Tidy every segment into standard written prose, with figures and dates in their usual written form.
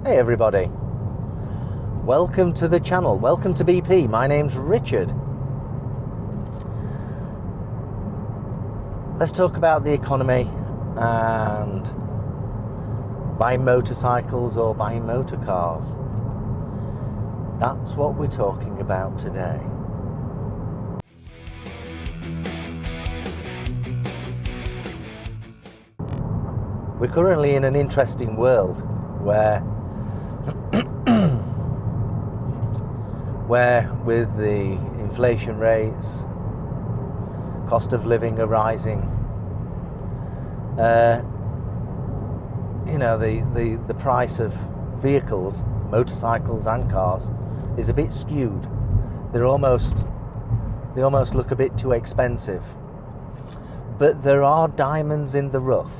Hey everybody, welcome to the channel, welcome to BP. My name's Richard. Let's talk about the economy and buying motorcycles or buying motor cars. That's what we're talking about today. We're currently in an interesting world where with the inflation rates, cost of living are rising, the price of vehicles, motorcycles and cars, is a bit skewed. They almost look a bit too expensive. But there are diamonds in the rough.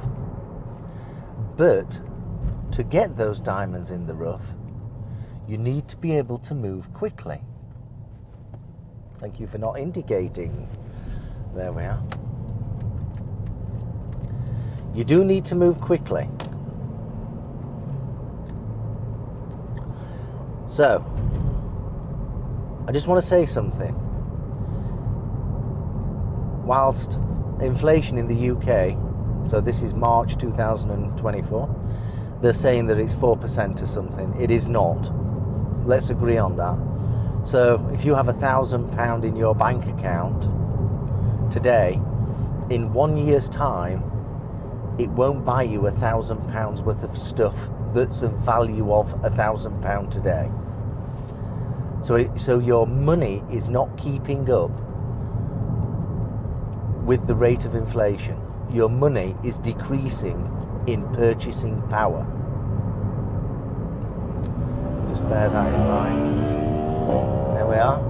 But to get those diamonds in the rough, you need to be able to move quickly. Thank you for not indicating. There we are. You do need to move quickly. So, I just want to say something. Whilst inflation in the UK, so this is March 2024, they're saying that it's 4% or something. It is not. Let's agree on that. So if you have £1,000 in your bank account today, in 1 year's time, it won't buy you £1,000 worth of stuff that's of value of £1,000 today. So your money is not keeping up with the rate of inflation. Your money is decreasing in purchasing power. Just bear that in mind. There we are.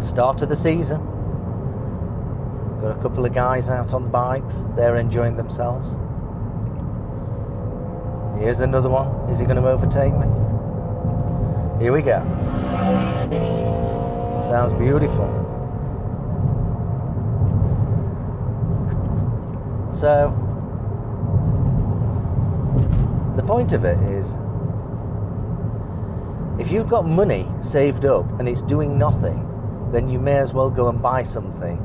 Start of the season. Got a couple of guys out on the bikes. They're enjoying themselves. Here's another one. Is he going to overtake me? Here we go. Sounds beautiful. So, the point of it is, if you've got money saved up and it's doing nothing, then you may as well go and buy something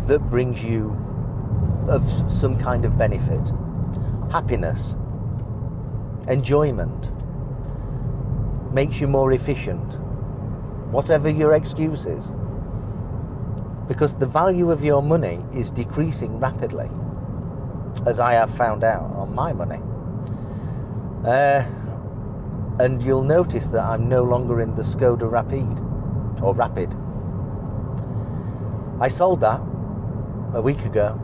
that brings you of some kind of benefit, happiness, enjoyment, makes you more efficient, whatever your excuse is. Because the value of your money is decreasing rapidly, as I have found out on my money. And you'll notice that I'm no longer in the Skoda Rapid. I sold that a week ago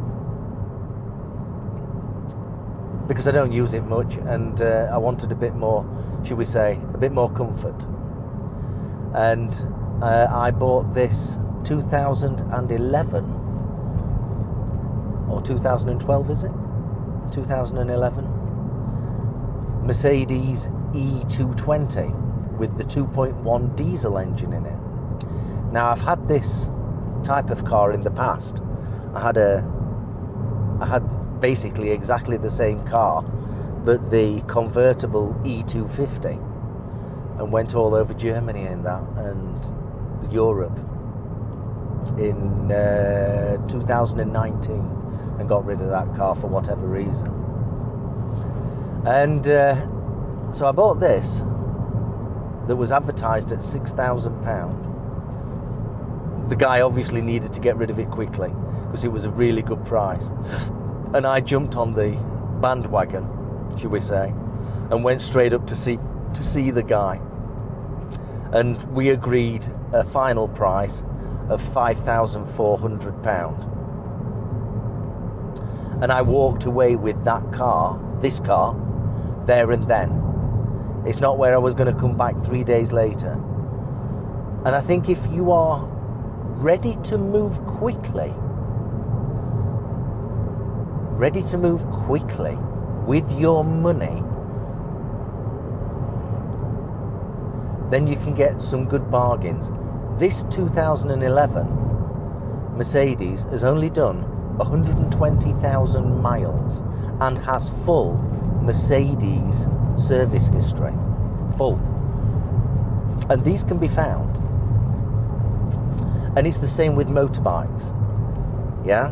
because I don't use it much, and I wanted a bit more, should we say, a bit more comfort. And I bought this 2011 or 2012, is it? 2011 Mercedes E220 with the 2.1 diesel engine in it. Now, I've had this type of car in the past. I had basically exactly the same car, but the convertible E250, and went all over Germany in that and Europe in 2019, and got rid of that car for whatever reason. And so I bought this that was advertised at £6,000. The guy obviously needed to get rid of it quickly because it was a really good price. And I jumped on the bandwagon, should we say, and went straight up to see the guy. And we agreed a final price of £5,400. And I walked away with this car, there and then. It's not where I was going to come back 3 days later. And I think if you are ready to move quickly with your money, then you can get some good bargains. This 2011 Mercedes has only done 120,000 miles and has full Mercedes service history. full. And these can be found. And it's the same with motorbikes. Yeah?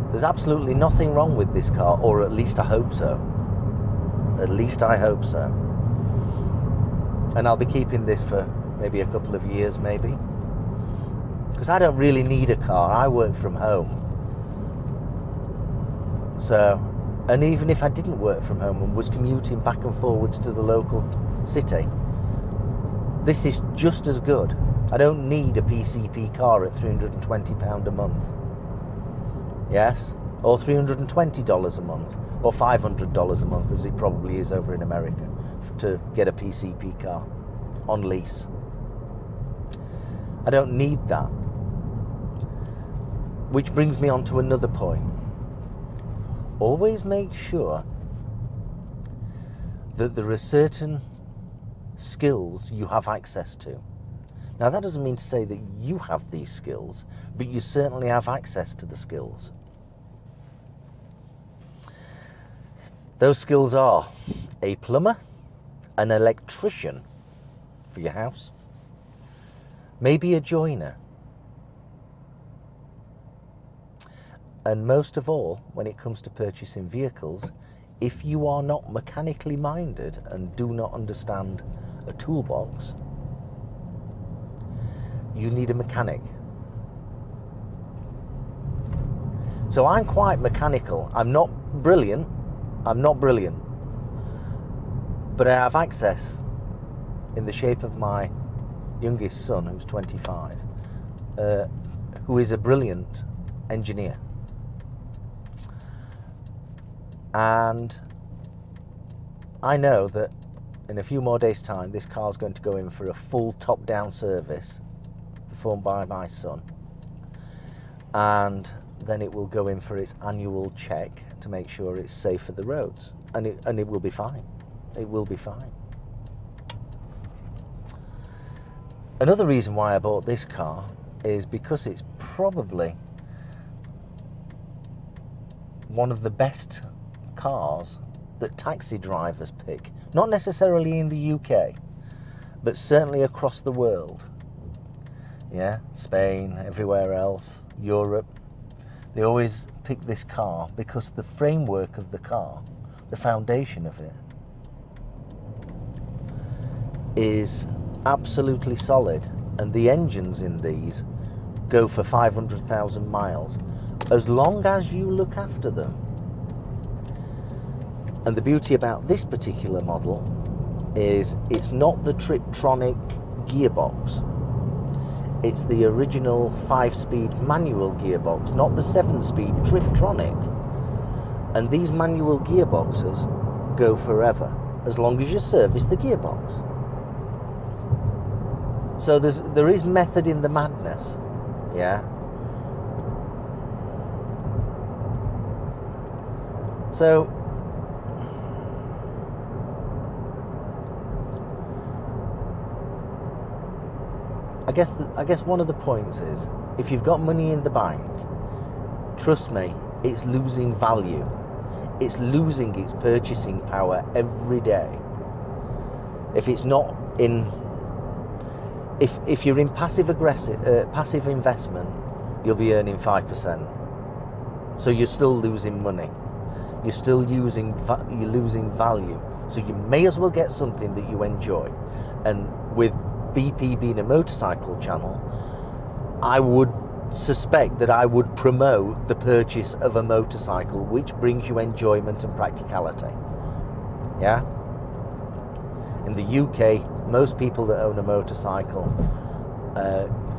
There's absolutely nothing wrong with this car, or at least I hope so. At least I hope so. And I'll be keeping this for maybe a couple of years, maybe. Because I don't really need a car. I work from home. So, and even if I didn't work from home and was commuting back and forwards to the local city, this is just as good. I don't need a PCP car at £320 a month. Yes? Or $320 a month. Or $500 a month, as it probably is over in America, to get a PCP car on lease. I don't need that. Which brings me on to another point. Always make sure that there are certain skills you have access to. Now, that doesn't mean to say that you have these skills, but you certainly have access to the skills. Those skills are a plumber, an electrician for your house, maybe a joiner, and most of all, when it comes to purchasing vehicles, if you are not mechanically minded and do not understand a toolbox, you need a mechanic. So I'm quite mechanical. I'm not brilliant, but I have access in the shape of my youngest son, who's 25, who is a brilliant engineer. And I know that in a few more days' time, this car's going to go in for a full top-down service performed by my son. And then it will go in for its annual check to make sure it's safe for the roads. And it will be fine. It will be fine. Another reason why I bought this car is because it's probably one of the best cars that taxi drivers pick. Not necessarily in the UK, but certainly across the world. Yeah, Spain, everywhere else, Europe. They always pick this car because the framework of the car, the foundation of it, is absolutely solid, and the engines in these go for 500,000 miles as long as you look after them. And the beauty about this particular model is it's not the Triptronic gearbox. It's the original 5-speed manual gearbox, not the 7-speed Triptronic. And these manual gearboxes go forever, as long as you service the gearbox. So there is method in the madness, yeah? So, I guess one of the points is, if you've got money in the bank, trust me, it's losing value. It's losing its purchasing power every day. If it's not in, if you're in passive investment, you'll be earning 5%. So you're still losing money. You're still losing value. So you may as well get something that you enjoy. And with BP being a motorcycle channel, I would suspect that I would promote the purchase of a motorcycle, which brings you enjoyment and practicality. Yeah? In the UK, most people that own a motorcycle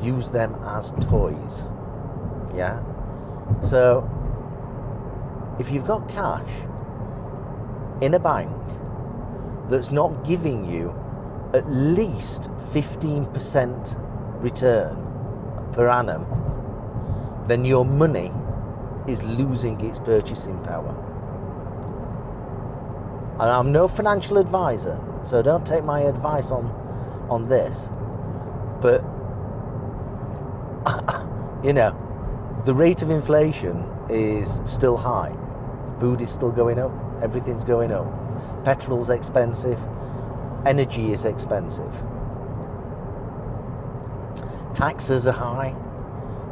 use them as toys. Yeah? So, if you've got cash in a bank that's not giving you at least 15% return per annum, then your money is losing its purchasing power. And I'm no financial advisor, so don't take my advice on this. But, you know, the rate of inflation is still high. Food is still going up. Everything's going up. petrol's expensive, energy is expensive. Taxes are high,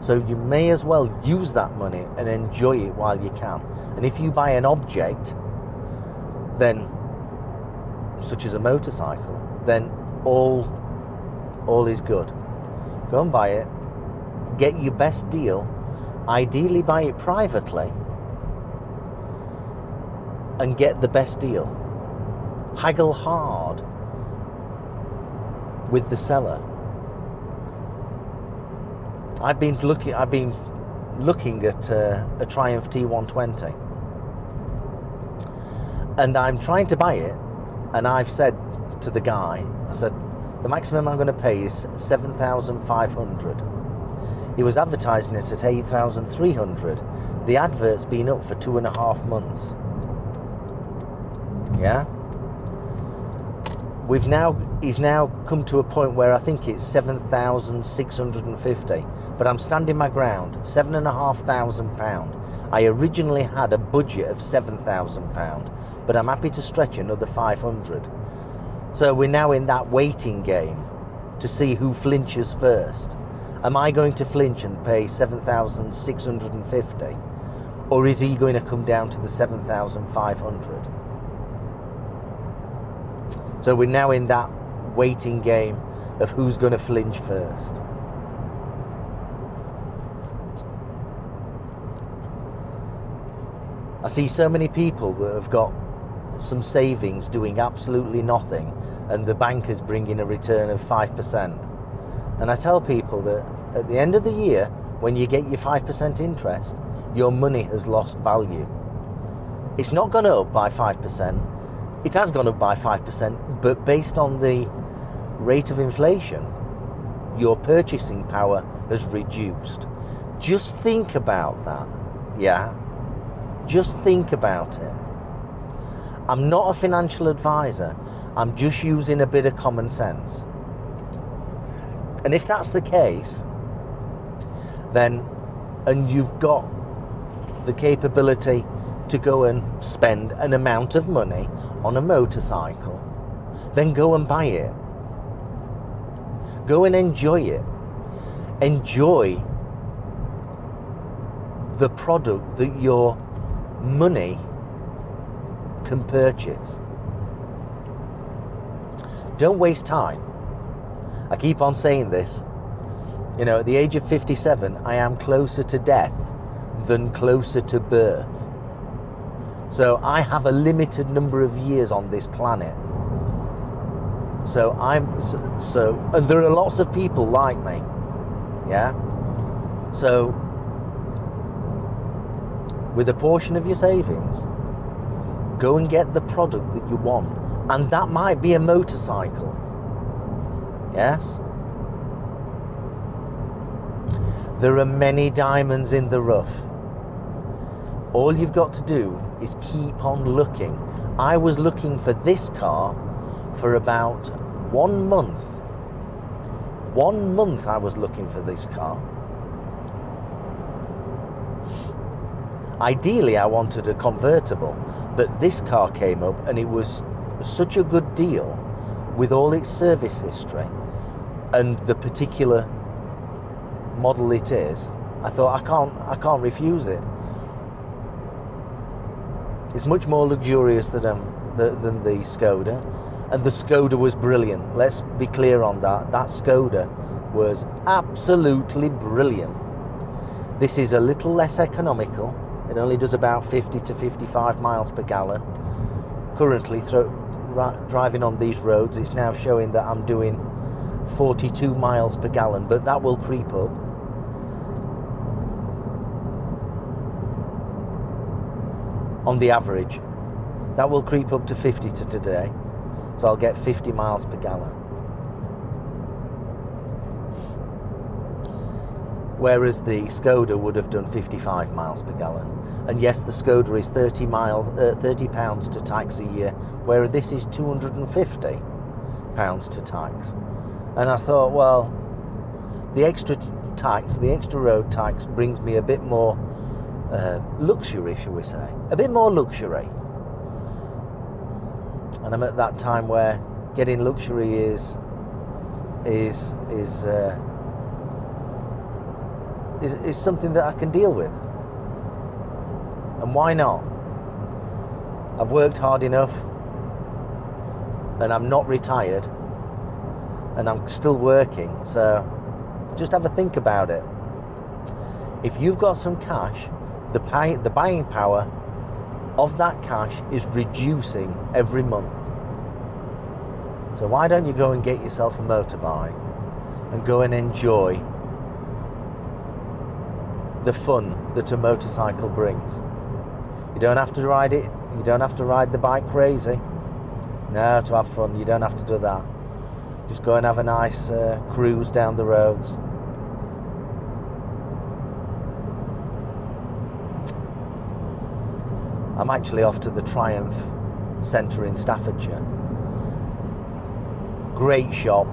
so you may as well use that money and enjoy it while you can. And if you buy an object, then, such as a motorcycle, then all is good. Go and buy it, get your best deal, ideally buy it privately, and get the best deal. Haggle hard with the seller. I've been looking at a Triumph T120, and I'm trying to buy it, and I've said to the guy, I said, the maximum I'm going to pay is $7,500. He was advertising it at $8,300. The advert's been up for 2.5 months. Yeah? He's now come to a point where I think it's 7,650, but I'm standing my ground. £7,500. I originally had a budget of £7,000, but I'm happy to stretch another 500. So we're now in that waiting game to see who flinches first. Am I going to flinch and pay 7,650, or is he going to come down to the 7,500? So we're now in that waiting game of who's going to flinch first. I see so many people that have got some savings doing absolutely nothing, and the banker's bringing a return of 5%. And I tell people that at the end of the year, when you get your 5% interest, your money has lost value. It's not gone up by 5%. It has gone up by 5%, but based on the rate of inflation, your purchasing power has reduced. Just think about that, yeah? Just think about it. I'm not a financial advisor. I'm just using a bit of common sense. And if that's the case, then, and you've got the capability to go and spend an amount of money on a motorcycle, then go and buy it. Go and enjoy it. Enjoy the product that your money can purchase. Don't waste time. I keep on saying this. You know, at the age of 57, I am closer to death than closer to birth. So I have a limited number of years on this planet. So and there are lots of people like me. Yeah? So with a portion of your savings, go and get the product that you want. And that might be a motorcycle. Yes? There are many diamonds in the rough. All you've got to do is keep on looking. I was looking for this car for about 1 month. 1 month I was looking for this car. Ideally, I wanted a convertible, but this car came up and it was such a good deal with all its service history and the particular model it is. I thought, I can't refuse it. It's much more luxurious than the Skoda, and the Skoda was brilliant. Let's be clear on that. That Skoda was absolutely brilliant. This is a little less economical. It only does about 50 to 55 miles per gallon. Currently, driving on these roads, it's now showing that I'm doing 42 miles per gallon, but that will creep up. On the average, that will creep up to 50 to today, so I'll get 50 miles per gallon. Whereas the Skoda would have done 55 miles per gallon. And yes, the Skoda is £30 to tax a year, whereas this is £250 to tax. And I thought, well, the extra tax, the extra road tax brings me a bit more luxury, shall we say. A bit more luxury. And I'm at that time where getting luxury is something that I can deal with. And why not? I've worked hard enough, and I'm not retired, and I'm still working, so just have a think about it. If you've got some cash, the buying power of that cash is reducing every month. So why don't you go and get yourself a motorbike and go and enjoy the fun that a motorcycle brings? You don't have to ride it. You don't have to ride the bike crazy. No, to have fun, you don't have to do that. Just go and have a nice cruise down the roads. I'm actually off to the Triumph Centre in Staffordshire. Great shop.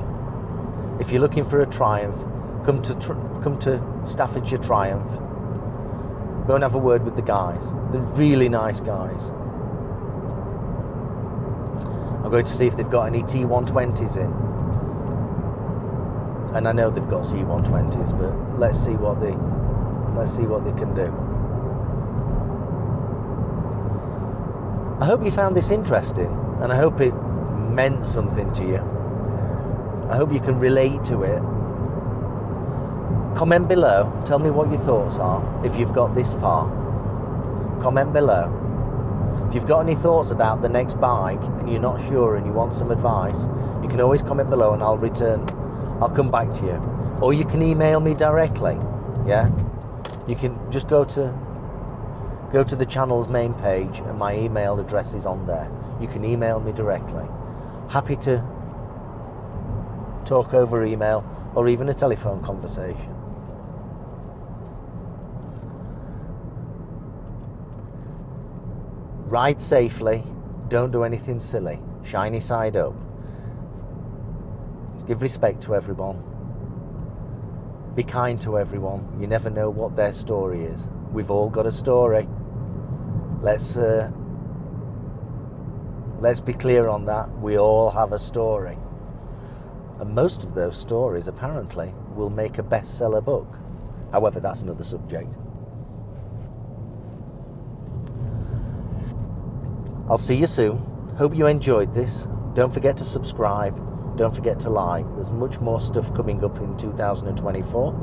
If you're looking for a Triumph, come to Staffordshire Triumph. Go and have a word with the guys. They're really nice guys. I'm going to see if they've got any T120s in. And I know they've got C120s, but let's see what they can do. I hope you found this interesting, and I hope it meant something to you. I hope you can relate to it. Comment below, tell me what your thoughts are if you've got this far. Comment below. If you've got any thoughts about the next bike and you're not sure and you want some advice, you can always comment below and I'll come back to you. Or you can email me directly. Yeah? You can just go to the channel's main page and my email address is on there. You can email me directly. Happy to talk over email or even a telephone conversation. Ride safely, don't do anything silly, shiny side up. Give respect to everyone. Be kind to everyone. You never know what their story is. We've all got a story. Let's be clear on that. We all have a story. And most of those stories, apparently, will make a bestseller book. However, that's another subject. I'll see you soon. Hope you enjoyed this. Don't forget to subscribe. Don't forget to like. There's much more stuff coming up in 2024.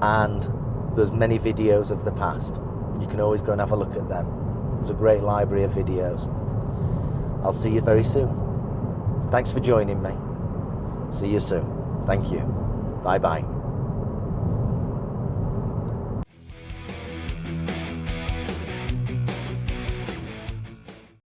And there's many videos of the past. You can always go and have a look at them. There's a great library of videos. I'll see you very soon. Thanks for joining me. See you soon. Thank you. Bye-bye.